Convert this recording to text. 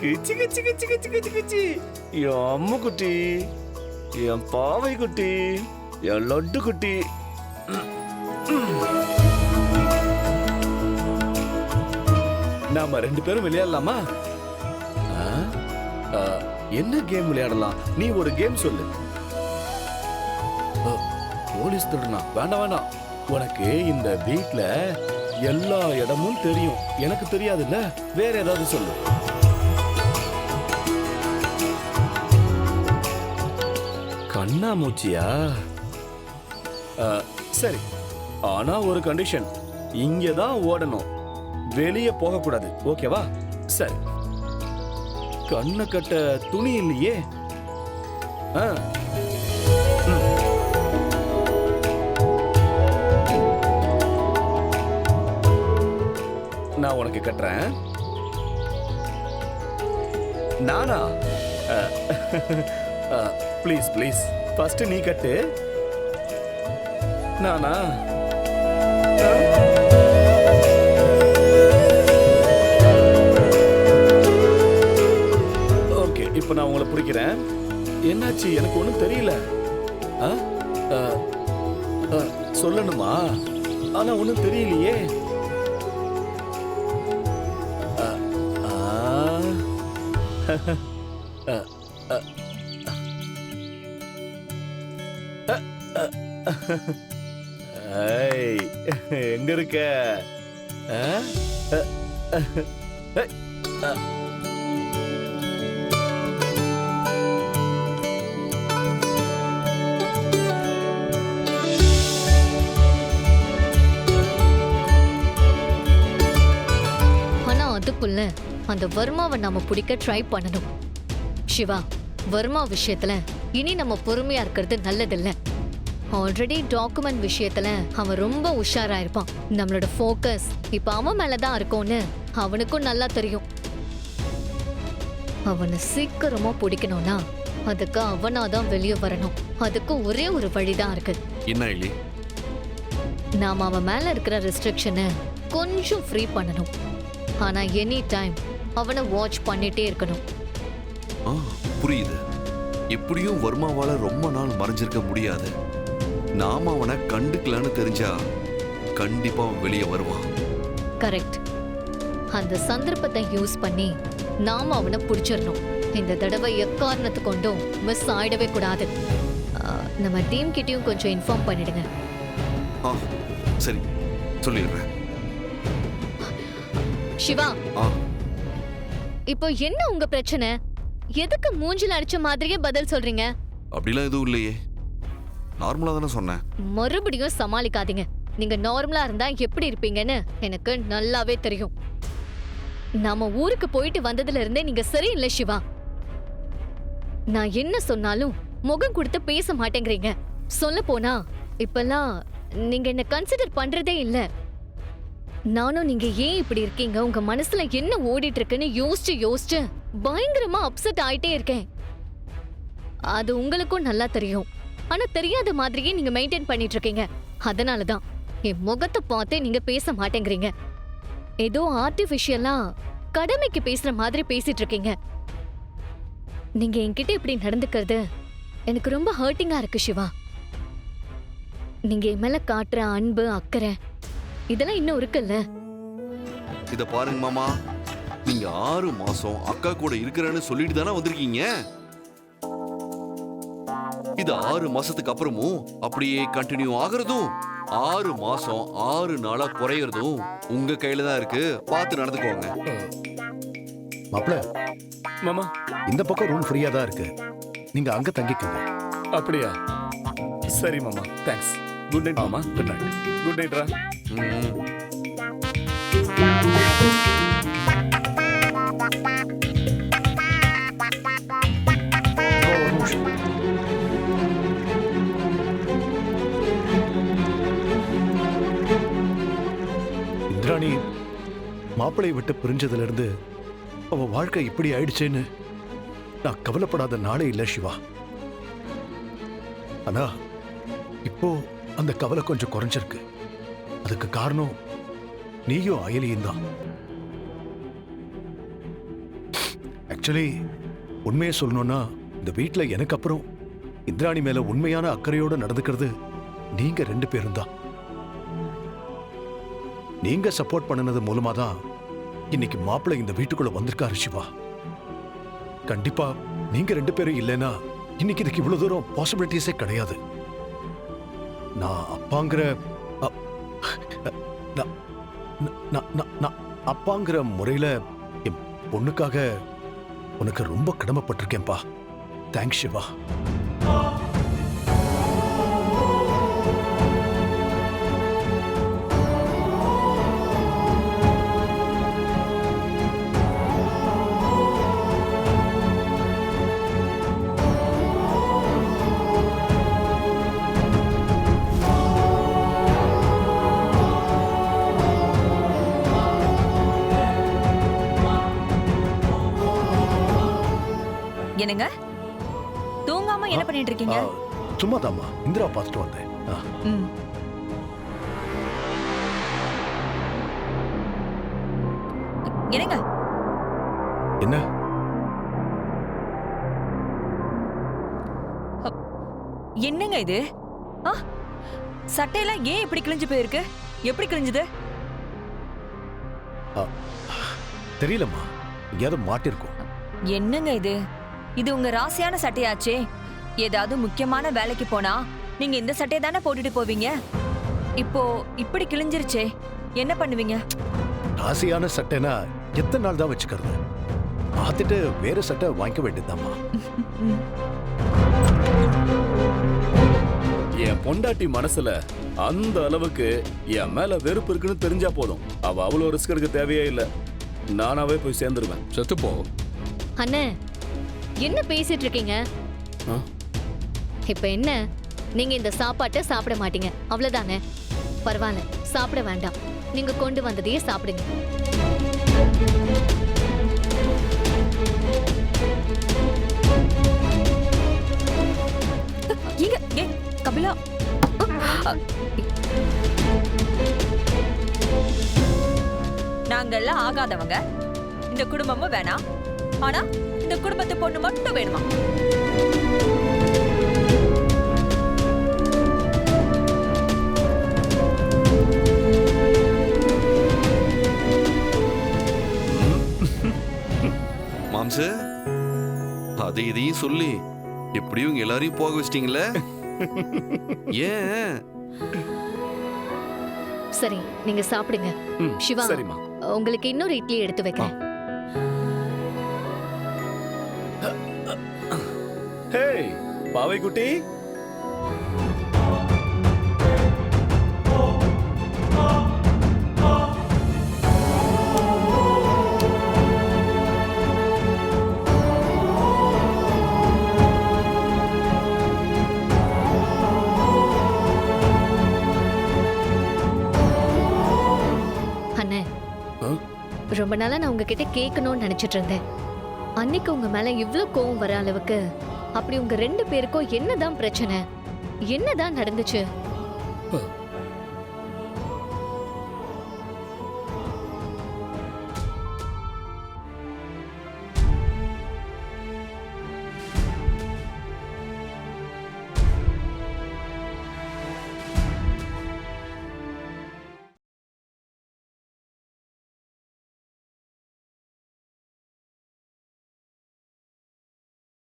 கிச்சி கிச்சி கிச்சி கிச்சி கிச்சி கிச்சி. என் அம்மு குட்டி, என் பாவை குட்டி, என் லட்டு குட்டி. நாம 2 பேரும் விளையாடலாமா? என்ன கேம் விளையாடலாம்? நீ ஒரு கேம் சொல்லு. போலீஸ் திருடனா? வேண்டாம் வேண்டாம். உனக்கு இந்த வீட்ல எல்லா இடமும் தெரியும், எனக்கு தெரியாதுல்ல. வேற ஏதாவது சொல்லு. கண்ணாமூச்சியா? சரி, ஆனா ஒரு கண்டிஷன். இங்கதான் ஓடணும், வெளியே போக கூடாது. ஓகேவா? சரி. கண்ணை கட்ட துணி இல்லையே. நான் உனக்கு கட்டுறேன். நானா? ப்ளீஸ் ப்ளீஸ், ஃபர்ஸ்ட் நீ கட்டு. நானா? ஓகே, இப்போ நான் உங்களை பிடிக்கிறேன். என்னாச்சு? எனக்கு ஒன்றும் தெரியல. சொல்லணுமா? ஆனா ஒன்றும் தெரியலையே. எங்க இருக்க? ஆனா அதுக்குள்ள அந்த வர்மாவை நாம பிடிக்க ட்ரை பண்ணணும். சிவா, வர்மா விஷயத்துல இனி நம்ம பொறுமையா இருக்கிறது நல்லதில்ல. ஆல்ரெடி டாக்குமெண்ட் விஷயத்துல அவன் ரொம்ப உஷாரா இருப்பான். நம்மளோட ஃபோக்கஸ் இப்ப அவன் மேலதான் இருக்கும்னு அவனுக்கும் நல்லா தெரியும். அவனை சீக்கிரமா பிடிக்கணும்னா அதுக்கு அவனாதான் வெளியே வரணும். அதுக்கு ஒரே ஒரு வழிதான் இருக்கு. என்ன இல்லி? நாம அவன் மேல இருக்கிற ரெஸ்ட்ரிக்ஷனை கொஞ்சம் ஃப்ரீ பண்ணணும். ஆனா எனி டைம் அவனை வாட்ச் பண்ணிட்டே இருக்கணும். புரியுது. எப்படியும் வர்மாவால ரொம்ப நாள் மறைஞ்சிருக்க முடியாது. நாம அவனை கண்டுக்கலன்னு தெரிஞ்சா கண்டிப்பா வெளியே வருவான். கரெக்ட். அந்த சந்தர்ப்பத்தை யூஸ் பண்ணி நாம அவனை பிடிச்சிடணும். இந்த தடவை எக்காரணத்து கொண்டும் மிஸ் ஆயிடவே கூடாது. நம்ம டீம் கிட்டயும் கொஞ்சம் இன்ஃபார்ம் பண்ணிடுங்க. சரி, சொல்லிடுறேன். சிவா, இப்போ என்ன உங்க பிரச்சனை? எதுக்கு மூஞ்சில அடிச்ச மாதிரியே பதில் சொல்றீங்க? அப்படிலாம் எதுவும் இல்லையே, நார்மலா தானே சொன்னேன். மறுபடியும் சமாளிக்காதீங்க. நீங்க நார்மலா இருந்தா எப்படி இருப்பீங்கன்னு எனக்கு நல்லாவே தெரியும். நாம ஊருக்கு போயிட்டு வந்ததுல இருந்தே நீங்க சரியில்லை சிவா. நான் என்ன சொன்னாலும் முகம் கொடுத்து பேச மாட்டேங்கிறீங்க. சொல்ல போனா இப்பெல்லாம் நீங்க என்ன கன்சிடர் பண்றதே இல்ல. நானும் நீங்க ஏன் இப்படி இருக்கீங்க, உங்க மனசுல என்ன ஓடிட்டு இருக்குன்னு யோசிச்சு யோசிச்சு பயங்கரமா அப்செட் ஆயிட்டே இருக்கேன். அது உங்களுக்கும் நல்லா தெரியும். ஆனா தெரியாத மாதிரியே நீங்க மெயின்டைன் பண்ணிட்டு இருக்கீங்க. அதனாலதான் என் முகத்தை பார்த்தே நீங்க பேச மாட்டேங்கிறீங்க. ஏதோ ஆர்டிபிஷியலா கடமைக்கு பேசுற மாதிரி பேசிட்டு இருக்கீங்க. நீங்க என்கிட்ட இப்படி நடந்துக்கிறது எனக்கு ரொம்ப ஹர்ட்டிங்கா இருக்கு சிவா. நீங்க என் மேல காட்டுற அன்பு, அக்கறை இதெல்லாம் இன்னும் இருக்குல்ல. இத பாருங்க மாமா, நீங்க 6 மாசம் அக்கா கூட இருக்கிறேன்னு சொல்லிட்டு தானே வந்திருக்கீங்க. இது 6 மாசத்துக்கு அப்புறமும் அப்படியே கண்டினியூ ஆகுறதும் 6 மாசம் 6 நாளா குறையறதும் உங்க கையில தான் இருக்கு. பார்த்து நடந்துக்கோங்க. மாப்ள, மாமா, இந்த பக்கம் ரூம் ஃப்ரீயா தான் இருக்கு, நீங்க அங்க தங்கிக்கோங்க. அப்படியா? சரி மாமா, தேங்க்ஸ். குட் நைட் மாமா. Good night. குட் நைட்ரா. இந்திராணி மாப்பிளையை விட்டு பிரிஞ்சதுல இருந்து அவ வாழ்க்கை இப்படி ஆயிடுச்சேன்னு நான் கவலைப்படாத நாளே இல்ல சிவா. ஆனா இப்போ அந்த கவலை கொஞ்சம் குறைஞ்சிருக்கு. அதுக்கு காரணம் நீயும் அயலியும் தான். ஆக்சுவலி உண்மையை சொல்லணும்னா இந்த வீட்ல எனக்கு அப்புறம் இந்திராணி மேல உண்மையான அக்கறையோட நடந்துக்கிறது நீங்க 2 பேரும் தான். நீங்க சப்போர்ட் பண்ணனது மூலமா தான் இன்னைக்கு மாப்பிள்ளை இந்த வீட்டுக்குள்ள வந்திருக்காரு சிவா. கண்டிப்பா நீங்க 2 பேரும் இல்லைன்னா இன்னைக்கு இதுக்கு இவ்வளவு தூரம் பாசிபிலிட்டிஸே கிடையாது. நான் அப்பாங்கிற அ- நான்- நான்- நான்- நான் அப்பாங்கிற முறையில என் பொண்ணுக்காக உனக்கு ரொம்ப கடமைப்பட்டிருக்கேன்பா. தேங்க்ஸ் சிவா. என்னங்க தூங்காம என்ன பண்ணிட்டு இருக்கீங்க? சும்மாதாம்மா இந்திரா பார்த்துட்டு வந்தேன். ம். என்னங்க என்ன என்னங்க இது? ஆ, சட்டையெல்லாம் ஏன் இப்படி கிழிஞ்சு போயிருக்கு? எப்படி கிழிஞ்சது? தெரியலம்மா, எங்கேயாவது மாட்டிருக்கும். என்னங்க இது? இது உங்க ராசியான சட்டையாச்சே. ஏதாவது முக்கியமான வேலைக்கு போனா நீங்க இந்த சட்டையை தானே போட்டுட்டு போவீங்க. இப்போ இப்படி கிழிஞ்சிருச்சே, என்ன பண்ணுவீங்க? ராசியான சட்டைனா எத்தனை நாள் தான் வச்சுக்கிறது? பார்த்துட்டு வேற சட்டை வாங்கிக்க வேண்டியதுதாம்மா. என் பொண்டாட்டி மனசுல அந்த அளவுக்கு என் மேல வெறுப்பு இருக்குன்னு தெரிஞ்சா போதும். அவ அவ்வளவு ரிஸ்க் எடுக்க தேவையே இல்ல. நானாவே போய் சேர்ந்துருவேன். செத்துப்போ. அண்ணே, என்ன பேசிட்டு இருக்கீங்க? ஆ? இப்ப என்ன, நீங்க இந்த சாப்பாட்டை சாப்பிட மாட்டீங்க, அவ்வளவுதானே? பரவாயில்ல, சாப்பிட வேண்டாம். நீங்க கொண்டு வந்ததையே சாப்பிடுங்க. இங்க ஏ கபிலா, நாங்கெல்லாம் ஆகாதவங்க, இந்த குடும்பமும் வேணாம். ஆனா இந்த குடும்பத்து பொண்ணு மட்டும் வேணுமா? மாம்சு, அதை இதையும் சொல்லி எப்படியும் இவங்க எல்லாரையும் போக வச்சிட்டீங்களே. ஏன்? சரி, நீங்க சாப்பிடுங்க. ம், சிவா, சரிம்மா. உங்களுக்கு இன்னொரு இட்லி எடுத்து வைக்கிறேன். ஹேய் பாவை குட்டி. அண்ணே, ஆ? ரொம்ப நாளா நான் உங்ககிட்ட கேட்கணும்னு நினைச்சிட்டு இருந்தேன். அன்னைக்கு உங்க மேல இவ்ளோ கோவம் வர அளவுக்கு அப்படி உங்க 2 பேருக்கும் என்னதான் பிரச்சனை? என்னதான் நடந்துச்சு?